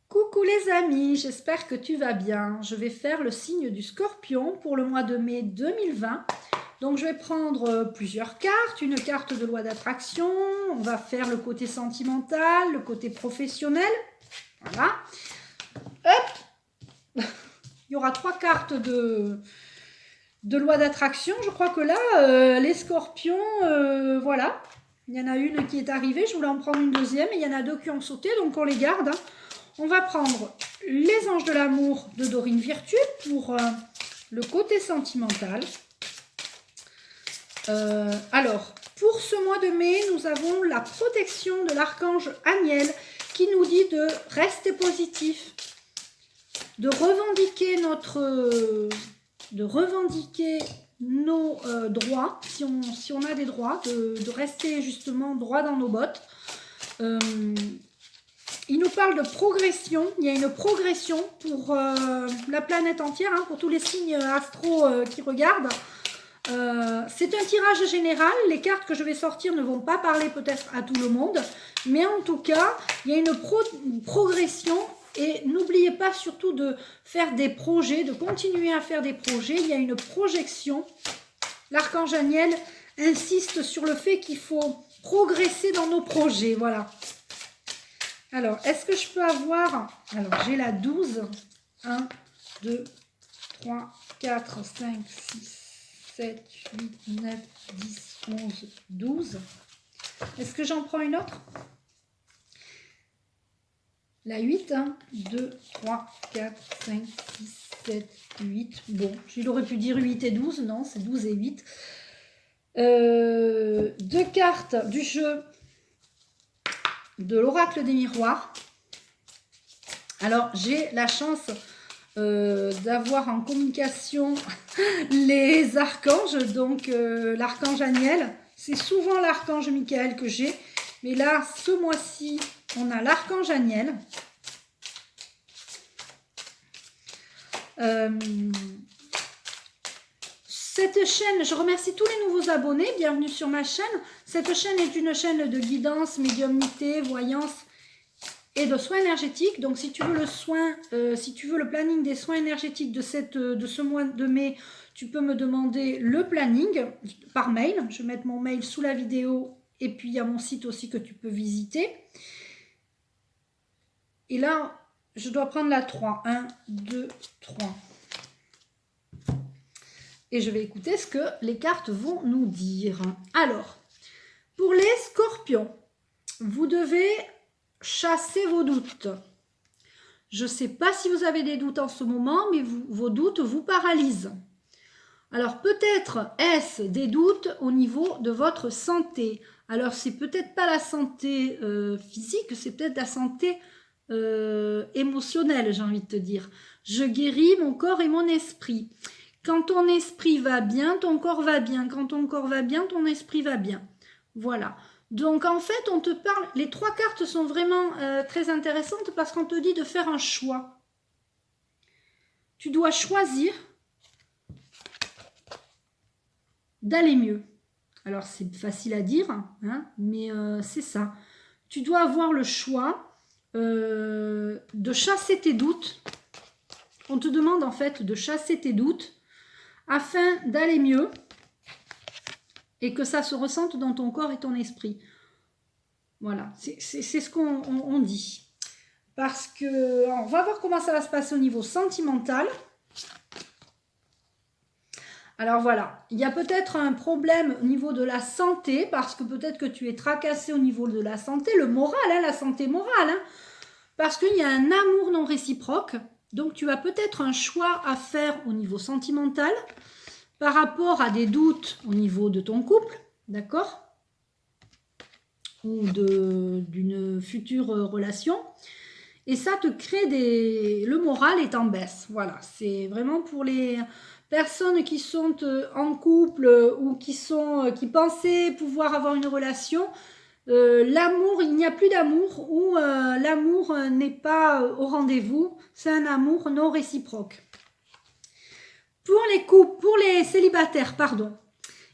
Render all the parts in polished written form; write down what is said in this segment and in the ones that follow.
Coucou les amis, j'espère que tu vas bien. Je vais faire le signe du Scorpion pour le mois de mai 2020. Donc je vais prendre plusieurs cartes, une carte de loi d'attraction, on va faire le côté sentimental, le côté professionnel. Voilà. Hop. Il y aura 3 cartes de loi d'attraction. Je crois que là, les Scorpions, voilà. Il y en a une qui est arrivée, je voulais en prendre une deuxième, et il y en a 2 qui ont sauté, donc on les garde. On va prendre les anges de l'amour de Dorine Virtue pour le côté sentimental. Alors, pour ce mois de mai, nous avons la protection de l'archange Aniel qui nous dit de rester positif, de revendiquer nos droits, si on a des droits, de rester justement droit dans nos bottes. Il nous parle de progression. Il y a une progression pour la planète entière, hein, pour tous les signes astro qui regardent. C'est un tirage général. Les cartes que je vais sortir ne vont pas parler peut-être à tout le monde. Mais en tout cas, il y a une progression. Et n'oubliez pas surtout de faire des projets, de continuer à faire des projets. Il y a une projection. L'archange Aniel insiste sur le fait qu'il faut progresser dans nos projets. Voilà. Alors, est-ce que je peux avoir... Alors, j'ai la 12. 1, 2, 3, 4, 5, 6, 7, 8, 9, 10, 11, 12. Est-ce que j'en prends une autre? La 8. 1, 2, 3, 4, 5, 6, 7, 8. Bon, il aurait pu dire 8 et 12. Non, c'est 12 et 8. 2 cartes du jeu de l'oracle des miroirs. Alors, j'ai la chance d'avoir en communication les archanges. Donc, l'archange Aniel, c'est souvent l'archange Michael que j'ai. Mais là, ce mois-ci, on a l'archange Aniel. Cette chaîne, je remercie tous les nouveaux abonnés, bienvenue sur ma chaîne. Cette chaîne est une chaîne de guidance, médiumnité, voyance et de soins énergétiques. Donc si tu veux le soin, si tu veux le planning des soins énergétiques de ce mois de mai, tu peux me demander le planning par mail. Je vais mettre mon mail sous la vidéo et puis il y a mon site aussi que tu peux visiter. Et là, je dois prendre la 3. 1, 2, 3. Et je vais écouter ce que les cartes vont nous dire. Alors, pour les scorpions, vous devez chasser vos doutes. Je ne sais pas si vous avez des doutes en ce moment, mais vos doutes vous paralysent. Alors, peut-être est-ce des doutes au niveau de votre santé. Alors, c'est peut-être pas la santé physique, c'est peut-être la santé émotionnelle, j'ai envie de te dire. Je guéris mon corps et mon esprit. Quand ton esprit va bien, ton corps va bien. Quand ton corps va bien, ton esprit va bien. Voilà. Donc, en fait, on te parle... Les 3 cartes sont vraiment très intéressantes parce qu'on te dit de faire un choix. Tu dois choisir d'aller mieux. Alors, c'est facile à dire, hein, mais c'est ça. Tu dois avoir le choix de chasser tes doutes. On te demande, en fait, de chasser tes doutes afin d'aller mieux et que ça se ressente dans ton corps et ton esprit. Voilà, c'est ce qu'on dit. Parce que, on va voir comment ça va se passer au niveau sentimental. Alors voilà, il y a peut-être un problème au niveau de la santé, parce que peut-être que tu es tracassé au niveau de la santé, le moral, hein, la santé morale, hein, parce qu'il y a un amour non réciproque. Donc, tu as peut-être un choix à faire au niveau sentimental par rapport à des doutes au niveau de ton couple, d'accord? Ou d'une future relation. Et ça te crée le moral est en baisse. Voilà, c'est vraiment pour les personnes qui sont en couple ou qui pensaient pouvoir avoir une relation. L'amour, il n'y a plus d'amour ou l'amour n'est pas au rendez-vous, c'est un amour non réciproque. Pour les couples, pour les célibataires, pardon,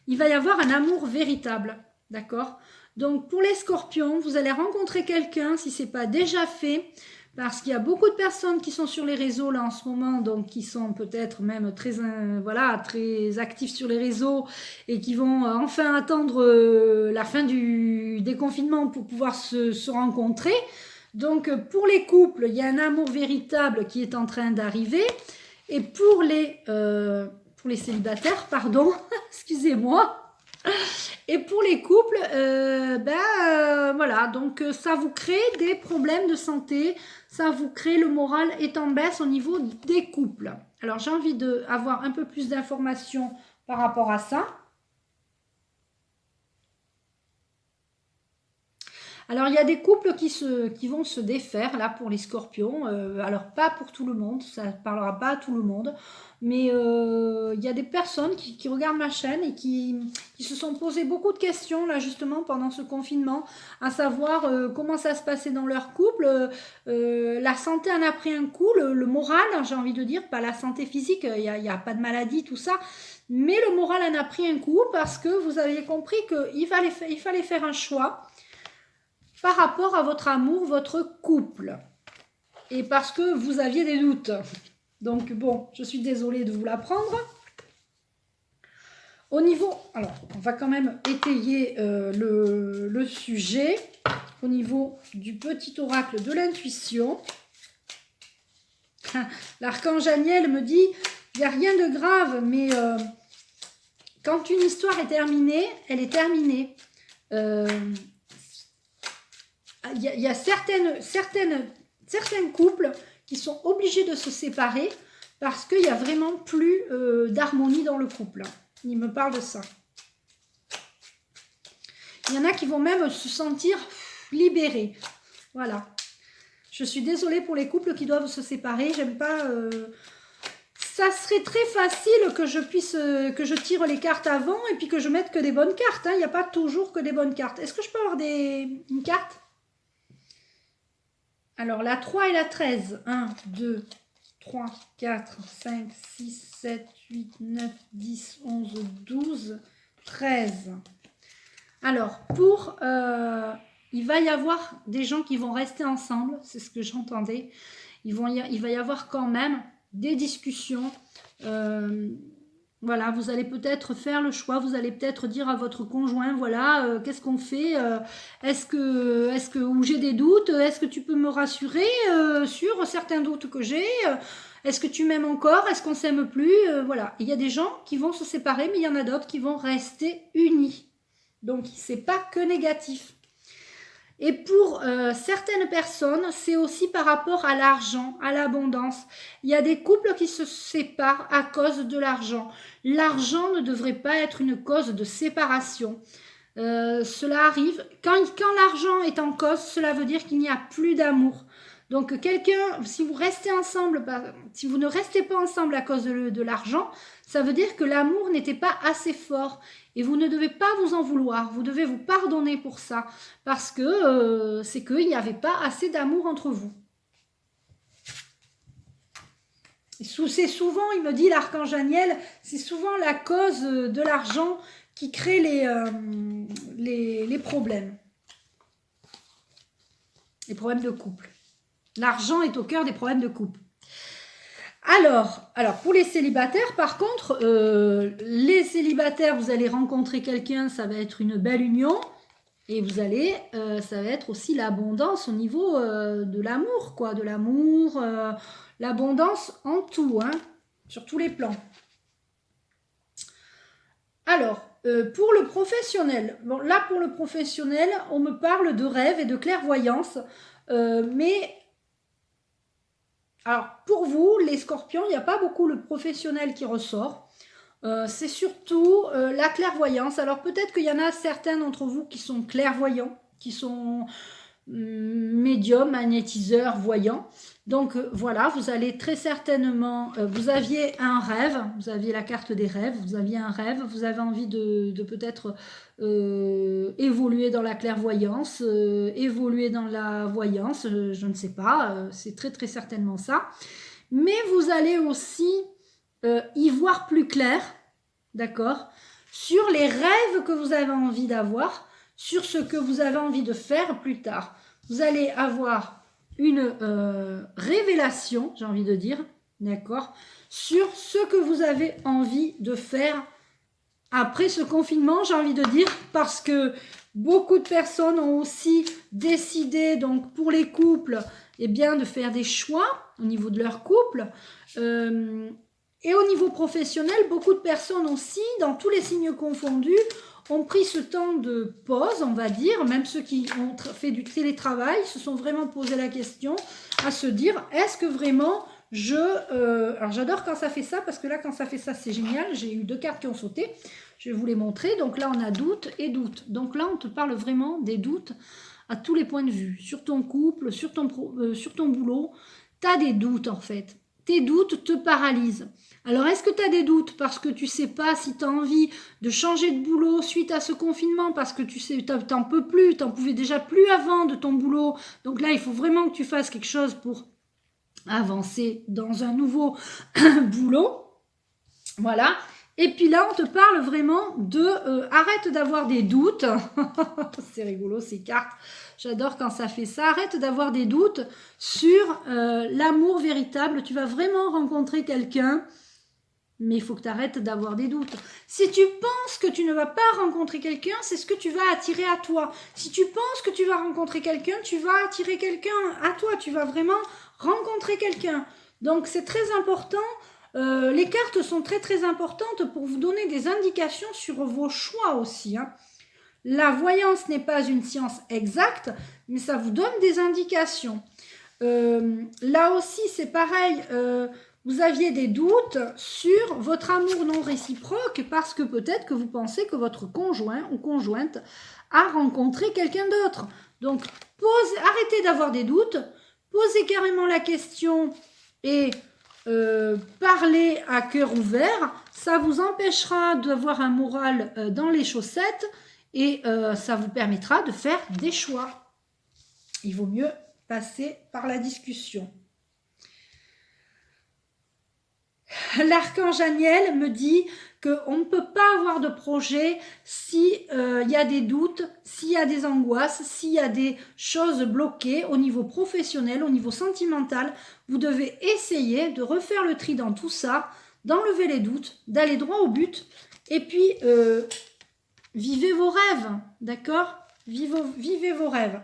il va y avoir un amour véritable, d'accord? Donc pour les scorpions, vous allez rencontrer quelqu'un, si ce n'est pas déjà fait, parce qu'il y a beaucoup de personnes qui sont sur les réseaux là en ce moment, donc qui sont peut-être même très, voilà, très actifs sur les réseaux et qui vont enfin attendre la fin du déconfinement pour pouvoir se rencontrer. Donc pour les couples, il y a un amour véritable qui est en train d'arriver. Et pour les célibataires, pardon, excusez-moi. Et pour les couples, voilà, donc ça vous crée des problèmes de santé, ça vous crée, le moral est en baisse au niveau des couples. Alors j'ai envie d'avoir un peu plus d'informations par rapport à ça. Alors, il y a des couples qui vont se défaire, là, pour les scorpions. Alors, pas pour tout le monde, ça ne parlera pas à tout le monde. Mais il y a des personnes qui regardent ma chaîne et qui se sont posé beaucoup de questions, là, justement, pendant ce confinement, à savoir comment ça se passait dans leur couple. La santé en a pris un coup, le moral, j'ai envie de dire, pas la santé physique, il n'y a pas de maladie, tout ça. Mais le moral en a pris un coup parce que vous aviez compris qu'il fallait faire un choix par rapport à votre amour, votre couple. Et parce que vous aviez des doutes. Donc bon, je suis désolée de vous l'apprendre. Au niveau... Alors, on va quand même étayer le sujet. Au niveau du petit oracle de l'intuition. L'archange Aniel me dit, il n'y a rien de grave, mais quand une histoire est terminée, elle est terminée. Il y a certains couples qui sont obligés de se séparer parce qu'il n'y a vraiment plus d'harmonie dans le couple. Il me parle de ça. Il y en a qui vont même se sentir libérés. Voilà. Je suis désolée pour les couples qui doivent se séparer. J'aime pas... Ça serait très facile que je tire les cartes avant et puis que je mette que des bonnes cartes. Il n'y a pas toujours que des bonnes cartes. Est-ce que je peux avoir une carte ? Alors, la 3 et la 13. 1, 2, 3, 4, 5, 6, 7, 8, 9, 10, 11, 12, 13. Alors, il va y avoir des gens qui vont rester ensemble. C'est ce que j'entendais. Il va y avoir quand même des discussions. Voilà, vous allez peut-être faire le choix, vous allez peut-être dire à votre conjoint, voilà, qu'est-ce qu'on fait, ou j'ai des doutes, est-ce que tu peux me rassurer sur certains doutes que j'ai, est-ce que tu m'aimes encore, est-ce qu'on s'aime plus, voilà. Il y a des gens qui vont se séparer, mais il y en a d'autres qui vont rester unis. Donc, c'est pas que négatif. Et pour certaines personnes, c'est aussi par rapport à l'argent, à l'abondance. Il y a des couples qui se séparent à cause de l'argent. L'argent ne devrait pas être une cause de séparation. Cela arrive. Quand l'argent est en cause, cela veut dire qu'il n'y a plus d'amour. Donc si vous restez ensemble, si vous ne restez pas ensemble à cause de l'argent, ça veut dire que l'amour n'était pas assez fort. Et vous ne devez pas vous en vouloir, vous devez vous pardonner pour ça, parce que c'est qu'il n'y avait pas assez d'amour entre vous. C'est souvent, il me dit l'archange Aniel, c'est souvent la cause de l'argent qui crée les problèmes. Les problèmes de couple. L'argent est au cœur des problèmes de couple. Alors pour les célibataires, par contre, les célibataires, vous allez rencontrer quelqu'un, ça va être une belle union. Et ça va être aussi l'abondance au niveau de l'amour, quoi. De l'amour, l'abondance en tout, hein, sur tous les plans. Alors, pour le professionnel, bon, là pour le professionnel, on me parle de rêve et de clairvoyance, mais... Alors, pour vous, les scorpions, il n'y a pas beaucoup le professionnel qui ressort. C'est surtout la clairvoyance. Alors, peut-être qu'il y en a certains d'entre vous qui sont clairvoyants, qui sont médiums, magnétiseurs, voyants. Donc, voilà, vous allez très certainement... vous aviez un rêve, vous aviez la carte des rêves, vous aviez un rêve, vous avez envie de peut-être évoluer dans la clairvoyance, évoluer dans la voyance, je ne sais pas, c'est très très certainement ça. Mais vous allez aussi y voir plus clair, d'accord, sur les rêves que vous avez envie d'avoir, sur ce que vous avez envie de faire plus tard. Vous allez avoir une révélation, j'ai envie de dire, d'accord, sur ce que vous avez envie de faire après ce confinement, j'ai envie de dire, parce que beaucoup de personnes ont aussi décidé, donc pour les couples, eh bien, de faire des choix au niveau de leur couple. Et au niveau professionnel, beaucoup de personnes aussi, dans tous les signes confondus, ont pris ce temps de pause, on va dire, même ceux qui ont fait du télétravail, se sont vraiment posé la question à se dire, est-ce que vraiment alors j'adore quand ça fait ça, parce que là, quand ça fait ça, c'est génial. J'ai eu 2 cartes qui ont sauté. Je vais vous les montrer. Donc là, on a doute et doute. Donc là, on te parle vraiment des doutes à tous les points de vue. Sur ton couple, sur ton boulot, tu as des doutes en fait. Tes doutes te paralysent. Alors, est-ce que tu as des doutes parce que tu sais pas si tu as envie de changer de boulot suite à ce confinement, parce que tu sais, t'en peux plus, t'en pouvais déjà plus avant de ton boulot. Donc là, il faut vraiment que tu fasses quelque chose pour avancer dans un nouveau boulot. Voilà. Et puis là, on te parle vraiment de arrête d'avoir des doutes. C'est rigolo ces cartes. J'adore quand ça fait ça. Arrête d'avoir des doutes sur l'amour véritable. Tu vas vraiment rencontrer quelqu'un, mais il faut que tu arrêtes d'avoir des doutes. Si tu penses que tu ne vas pas rencontrer quelqu'un, c'est ce que tu vas attirer à toi. Si tu penses que tu vas rencontrer quelqu'un, tu vas attirer quelqu'un à toi. Tu vas vraiment rencontrer quelqu'un. Donc c'est très important. Les cartes sont très très importantes pour vous donner des indications sur vos choix aussi. Hein. La voyance n'est pas une science exacte, mais ça vous donne des indications. Là aussi, c'est pareil. Vous aviez des doutes sur votre amour non réciproque parce que peut-être que vous pensez que votre conjoint ou conjointe a rencontré quelqu'un d'autre. Donc, arrêtez d'avoir des doutes, posez carrément la question et parler à cœur ouvert. Ça vous empêchera d'avoir un moral dans les chaussettes et ça vous permettra de faire des choix. Il vaut mieux passer par la discussion. L'archange Aniel me dit qu'on ne peut pas avoir de projet s'il y a des doutes, s'il y a des angoisses, s'il y a des choses bloquées au niveau professionnel, au niveau sentimental. Vous devez essayer de refaire le tri dans tout ça, d'enlever les doutes, d'aller droit au but et puis vivez vos rêves, d'accord ? Vivez vos rêves.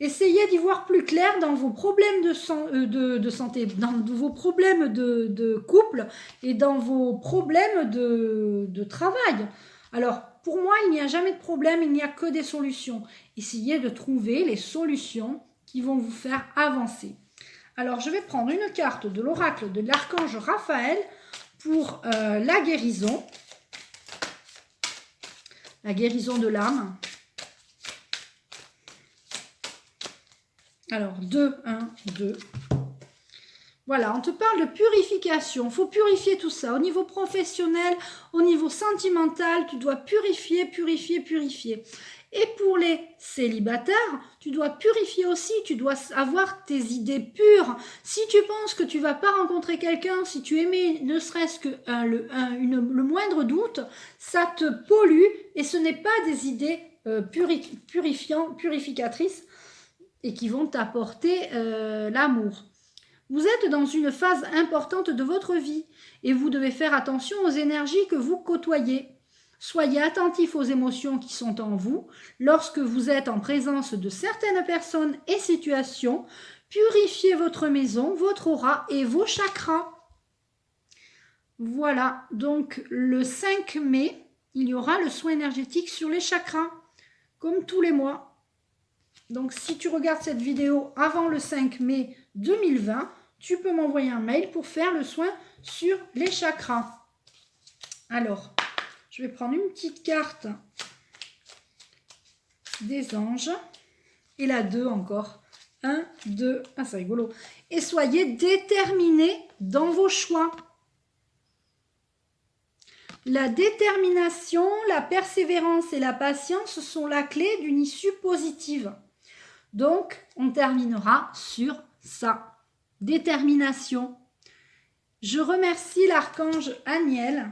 Essayez d'y voir plus clair dans vos problèmes de santé, dans vos problèmes de couple et dans vos problèmes de travail. Alors, pour moi, il n'y a jamais de problème, il n'y a que des solutions. Essayez de trouver les solutions qui vont vous faire avancer. Alors, je vais prendre une carte de l'oracle de l'archange Raphaël pour la guérison de l'âme. Alors, 2, 1, 2. Voilà, on te parle de purification. Il faut purifier tout ça. Au niveau professionnel, au niveau sentimental, tu dois purifier, purifier, purifier. Et pour les célibataires, tu dois purifier aussi. Tu dois avoir tes idées pures. Si tu penses que tu ne vas pas rencontrer quelqu'un, si tu émets ne serait-ce que le moindre doute, ça te pollue et ce n'est pas des idées purificatrices et qui vont t'apporter l'amour. Vous êtes dans une phase importante de votre vie et vous devez faire attention aux énergies que vous côtoyez. Soyez attentif aux émotions qui sont en vous lorsque vous êtes en présence de certaines personnes et situations. Purifiez votre maison, votre aura et vos chakras. Voilà, donc le 5 mai, il y aura le soin énergétique sur les chakras, comme tous les mois. Donc, si tu regardes cette vidéo avant le 5 mai 2020, tu peux m'envoyer un mail pour faire le soin sur les chakras. Alors, je vais prendre une petite carte des anges. Et la 2 encore. 1, 2. Ah, c'est rigolo. Et soyez déterminés dans vos choix. La détermination, la persévérance et la patience sont la clé d'une issue positive. Donc, on terminera sur ça. Détermination. Je remercie l'archange Aniel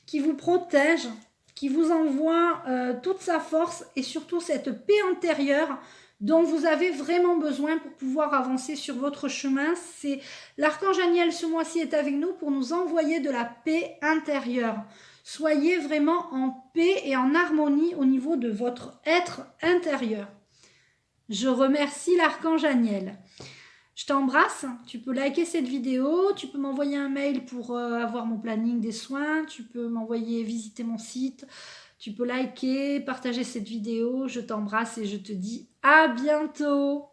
qui vous protège, qui vous envoie toute sa force et surtout cette paix intérieure dont vous avez vraiment besoin pour pouvoir avancer sur votre chemin. C'est l'archange Aniel ce mois-ci est avec nous pour nous envoyer de la paix intérieure. Soyez vraiment en paix et en harmonie au niveau de votre être intérieur. Je remercie l'archange Aniel. Je t'embrasse, tu peux liker cette vidéo, tu peux m'envoyer un mail pour avoir mon planning des soins, tu peux m'envoyer visiter mon site, tu peux liker, partager cette vidéo, je t'embrasse et je te dis à bientôt.